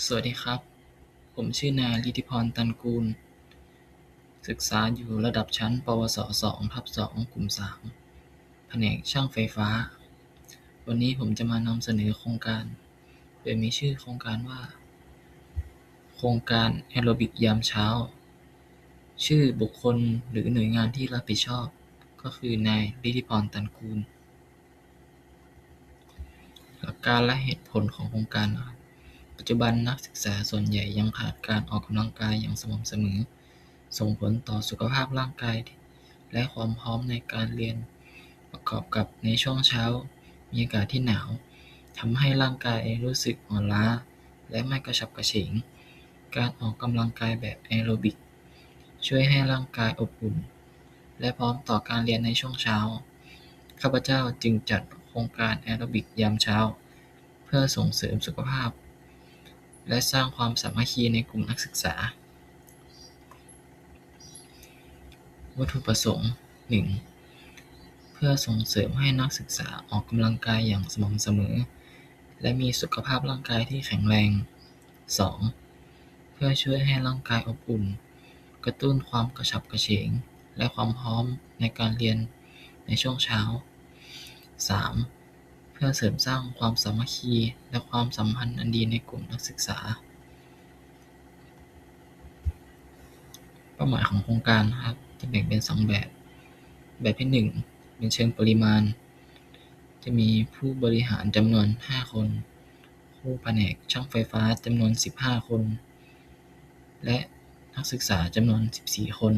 สวัสดีครับ ผมชื่อนายฤทธิพร ตันกูล ศึกษาอยู่ระดับชั้น ปวส. 2/2 กลุ่ม 3 แผนกช่างไฟฟ้า วันนี้ผมจะมานำเสนอโครงการ โดยมีชื่อโครงการว่า โครงการแอโรบิกยามเช้า ชื่อบุคคลหรือหน่วยงานที่รับผิดชอบ ก็คือนายฤทธิพร ตันกูล หลักการและเหตุผลของโครงการนะครับ ปัจจุบันนักศึกษาส่วนใหญ่ยังขาดการออกกำลังกายอย่างสม่ำเสมอ ส่งผลต่อสุขภาพร่างกายและความพร้อมในการเรียน ประกอบกับในช่วงเช้ามีอากาศที่หนาวทำให้ร่างกายรู้สึกอ่อนล้าและไม่กระฉับกระเฉง การออกกำลังกายแบบแอโรบิกช่วยให้ร่างกายอบอุ่นและพร้อมต่อการเรียนในช่วงเช้า ข้าพเจ้าจึงจัดโครงการแอโรบิกยามเช้าเพื่อส่งเสริมสุขภาพและสร้างความสามัคคีในกลุ่มนักศึกษา วัตถุประสงค์ 1. เพื่อส่งเสริมให้นักศึกษาออกกำลังกายอย่างสม่ำเสมอและมีสุขภาพร่างกายที่แข็งแรง 2. เพื่อช่วยให้ร่างกายอบอุ่น กระตุ้นความกระฉับกระเฉงและความพร้อมในการเรียนในช่วงเช้า 3. เพื่อเสริมสร้างความสามัคคีและความสัมพันธ์อันดีในกลุ่มนักศึกษา เป้าหมายของโครงการนะครับจะแบ่งเป็น 2 แบบ แบบที่ 1 เป็นเชิงปริมาณ จะมีผู้บริหารจำนวน 5 คน ผู้แผนกช่างไฟฟ้าจำนวน 15 คน และนักศึกษาจำนวน 14 คน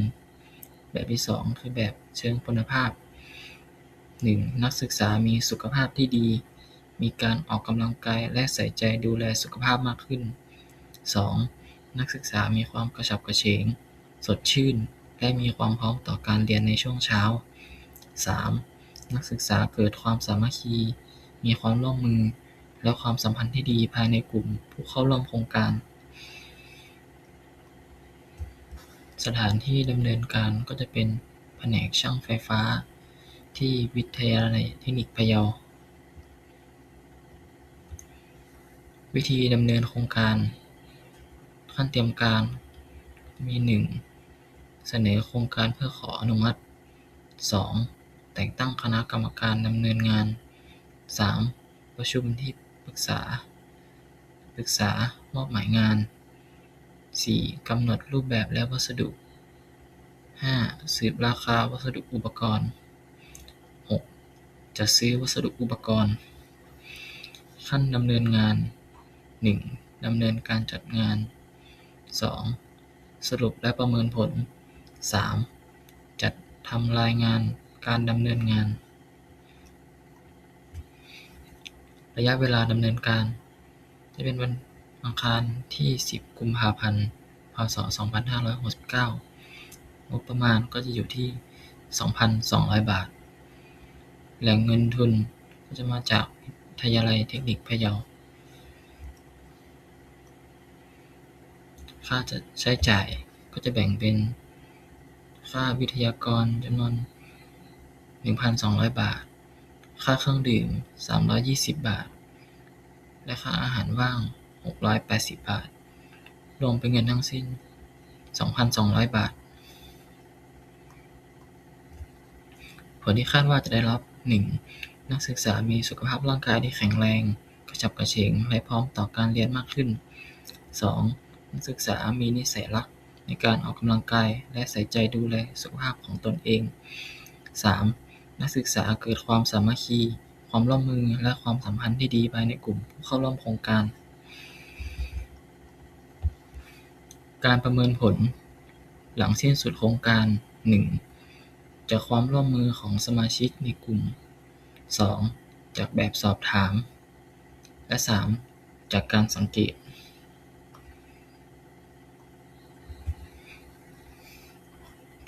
แบบที่ 2 คือแบบเชิงคุณภาพ 1. นักศึกษามีสุขภาพที่ดี มีการออกกำลังกายและใส่ใจดูแลสุขภาพมากขึ้น 2. นักศึกษามีความกระฉับกระเฉง สดชื่น และมีความพร้อมต่อการเรียนในช่วงเช้า 3. นักศึกษาเกิดความสามัคคี มีความร่วมมือ และความสัมพันธ์ที่ดีภายในกลุ่มผู้เข้าร่วมโครงการ สถานที่ดำเนินการก็จะเป็นแผนกช่างไฟฟ้าที่วิทยาลัยเทคนิคพะเยา วิธีดำเนินโครงการ ขั้นเตรียมการมี 1. เสนอโครงการเพื่อขออนุมัติ 2. แต่งตั้งคณะกรรมการดำเนินงาน 3. ประชุมที่ปรึกษามอบหมายงาน 4. กำหนดรูปแบบและวัสดุ 5. สืบราคาวัสดุอุปกรณ์ 6. จัดซื้อวัสดุอุปกรณ์ ขั้นดำเนินงาน 1. ดำเนินการจัดงาน 2. สรุปและประเมินผล 3. จัดทำรายงานการดำเนินงาน ระยะเวลาดำเนินการจะเป็นวันอังคารที่ 10 กุมภาพันธ์ พ.ศ. 2569 งบประมาณก็จะอยู่ที่ 2,200 บาท แหล่งเงินทุนก็จะมาจากวิทยาลัยเทคนิคพะเยา ค่าใช้จ่ายก็จะแบ่งเป็นค่าวิทยากรจำนวน 1,200 บาท ค่าเครื่องดื่ม 320 บาท และค่าอาหารว่าง 680 บาท รวมเป็นเงินทั้งสิ้น 2,200 บาท ผลที่คาดว่าจะได้รับ 1. นักศึกษามีสุขภาพร่างกายที่แข็งแรง กระฉับกระเฉง และพร้อมต่อการเรียนมากขึ้น 2. นักศึกษามีนิสัยรักในการออกกำลังกายและใส่ใจดูแลสุขภาพของตนเอง 3. นักศึกษาเกิดความสามัคคี ความร่วมมือ และความสัมพันธ์ที่ดีภายในกลุ่มผู้เข้าร่วมโครงการ การประเมินผล หลังสิ้นสุดโครงการ 1. จากความร่วมมือของสมาชิกในกลุ่ม 2. จากแบบสอบถาม และ 3. จากการสังเกต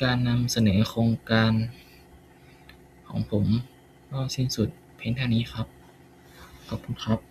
การนำเสนอโครงการของผมก็สิ้นสุดเพียงเท่านี้ครับ ขอบคุณครับ